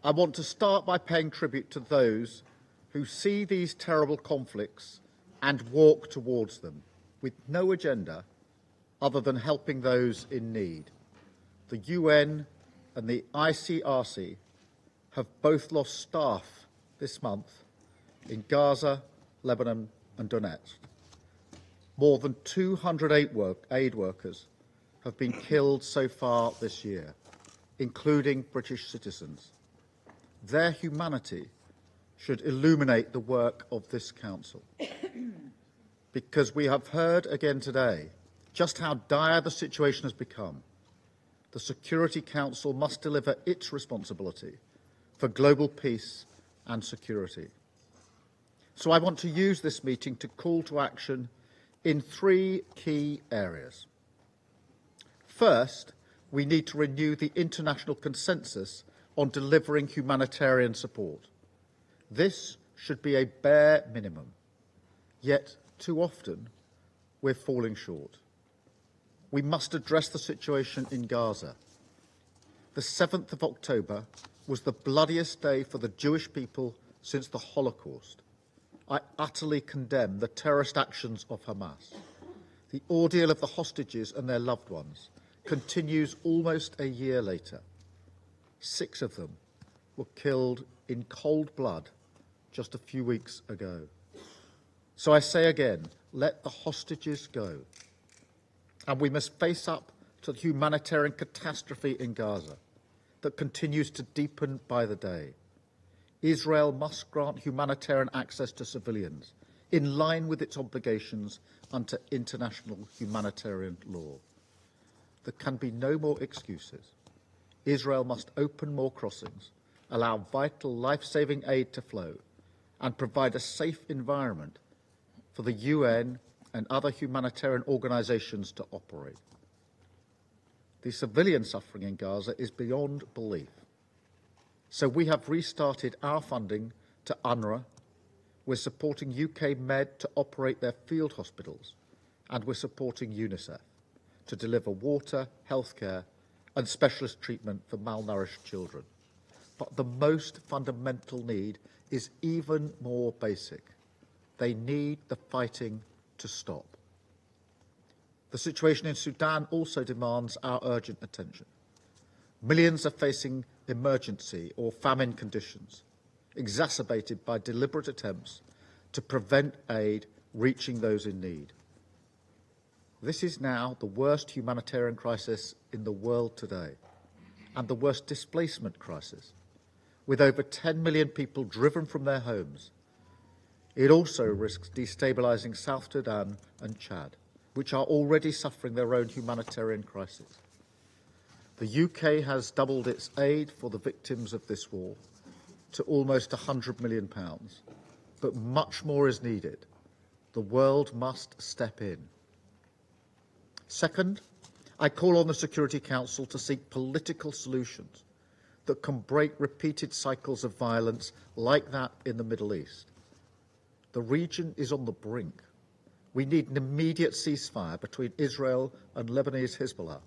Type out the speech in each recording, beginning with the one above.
I want to start by paying tribute to those who see these terrible conflicts and walk towards them with no agenda other than helping those in need. The UN and the ICRC have both lost staff this month in Gaza, Lebanon and Donetsk. More than 200 aid workers have been killed so far this year, including British citizens. Their humanity should illuminate the work of this Council, because we have heard again today just how dire the situation has become. The Security Council must deliver its responsibility for global peace and security. So I want to use this meeting to call to action in three key areas. First, we need to renew the international consensus on delivering humanitarian support. This should be a bare minimum, yet too often we're falling short. We must address the situation in Gaza. The 7th of October was the bloodiest day for the Jewish people since the Holocaust. I utterly condemn the terrorist actions of Hamas. The ordeal of the hostages and their loved ones continues almost a year later. 6 of them were killed in cold blood just a few weeks ago. So I say again, let the hostages go. And we must face up to the humanitarian catastrophe in Gaza that continues to deepen by the day. Israel must grant humanitarian access to civilians in line with its obligations under international humanitarian law. There can be no more excuses. Israel must open more crossings, allow vital life-saving aid to flow, and provide a safe environment for the UN and other humanitarian organisations to operate. The civilian suffering in Gaza is beyond belief. So we have restarted our funding to UNRWA. We're supporting UK Med to operate their field hospitals, and we're supporting UNICEF to deliver water, healthcare and specialist treatment for malnourished children. But the most fundamental need is even more basic. They need the fighting to stop. The situation in Sudan also demands our urgent attention. Millions are facing emergency or famine conditions, exacerbated by deliberate attempts to prevent aid reaching those in need. This is now the worst humanitarian crisis in the world today, and the worst displacement crisis, with over 10 million people driven from their homes. It also risks destabilising South Sudan and Chad, which are already suffering their own humanitarian crisis. The UK has doubled its aid for the victims of this war to almost £100 million, but much more is needed. The world must step in. Second, I call on the Security Council to seek political solutions that can break repeated cycles of violence like that in the Middle East. The region is on the brink. We need an immediate ceasefire between Israel and Lebanese Hezbollah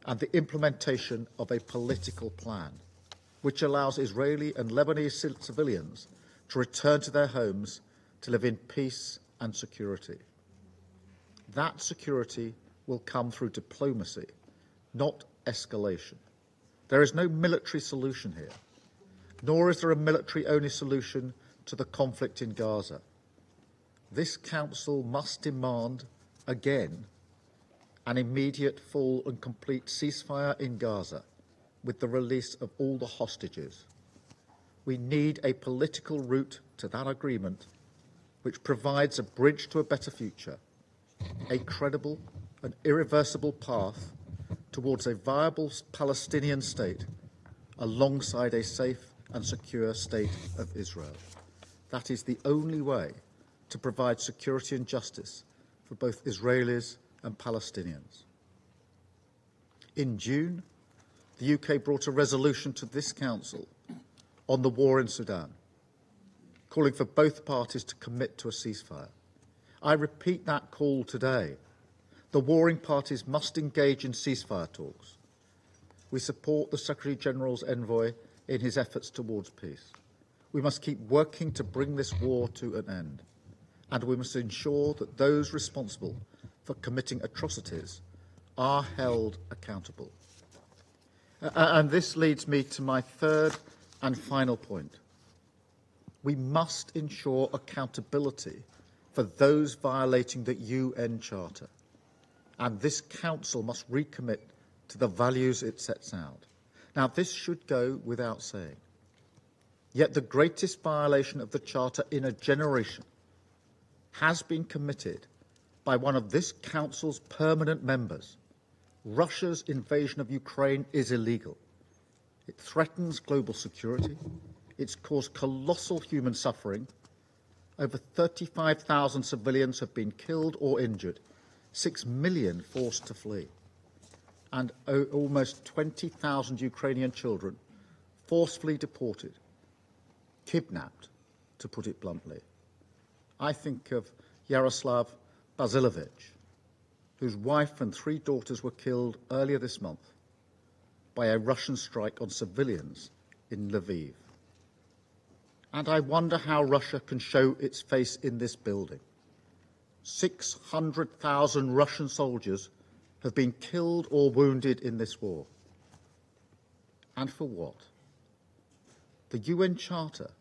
and the implementation of a political plan which allows Israeli and Lebanese civilians to return to their homes to live in peace and security. That security will come through diplomacy, not escalation. There is no military solution here, nor is there a military-only solution to the conflict in Gaza. This Council must demand, again, an immediate, full and complete ceasefire in Gaza with the release of all the hostages. We need a political route to that agreement which provides a bridge to a better future, a credible and irreversible path towards a viable Palestinian state alongside a safe and secure state of Israel. That is the only way to provide security and justice for both Israelis and Palestinians. In June, the UK brought a resolution to this Council on the war in Sudan, calling for both parties to commit to a ceasefire. I repeat that call today. The warring parties must engage in ceasefire talks. We support the Secretary-General's envoy in his efforts towards peace. We must keep working to bring this war to an end, and we must ensure that those responsible for committing atrocities are held accountable. And this leads me to my third and final point. We must ensure accountability for those violating the UN Charter, and this Council must recommit to the values it sets out. Now, this should go without saying. Yet the greatest violation of the Charter in a generation has been committed by one of this Council's permanent members. Russia's invasion of Ukraine is illegal. It threatens global security. It's caused colossal human suffering. Over 35,000 civilians have been killed or injured, 6 million forced to flee, and almost 20,000 Ukrainian children forcefully deported, kidnapped, to put it bluntly. I think of Yaroslav Basilovich, whose wife and 3 daughters were killed earlier this month by a Russian strike on civilians in Lviv. And I wonder how Russia can show its face in this building. 600,000 Russian soldiers have been killed or wounded in this war. And for what? The UN Charter,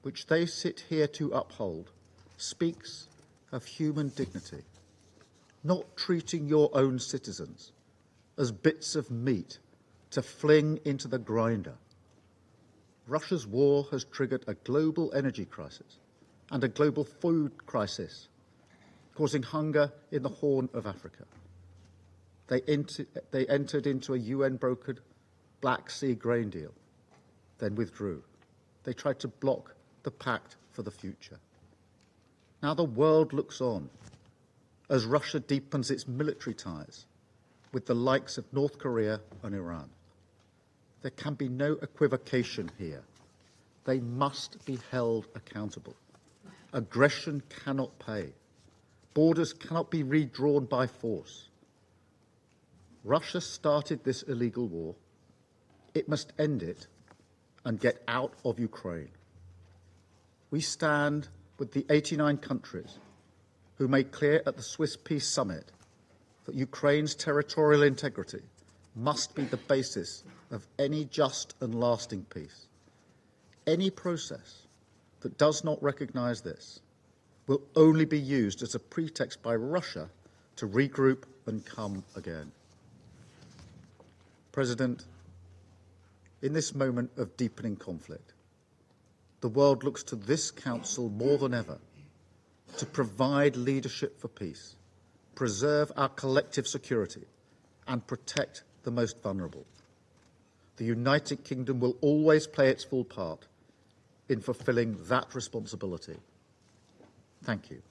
which they sit here to uphold, speaks of human dignity, not treating your own citizens as bits of meat to fling into the grinder. Russia's war has triggered a global energy crisis and a global food crisis, causing hunger in the Horn of Africa. They entered into a UN-brokered Black Sea grain deal, then withdrew. They tried to block the pact for the future. Now the world looks on as Russia deepens its military ties with the likes of North Korea and Iran. There can be no equivocation here. They must be held accountable. Aggression cannot pay. Borders cannot be redrawn by force. Russia started this illegal war. It must end it and get out of Ukraine. We stand with the 89 countries who made clear at the Swiss Peace Summit that Ukraine's territorial integrity must be the basis of any just and lasting peace. Any process that does not recognise this will only be used as a pretext by Russia to regroup and come again. President, in this moment of deepening conflict, the world looks to this Council more than ever to provide leadership for peace, preserve our collective security, and protect the most vulnerable. The United Kingdom will always play its full part in fulfilling that responsibility. Thank you.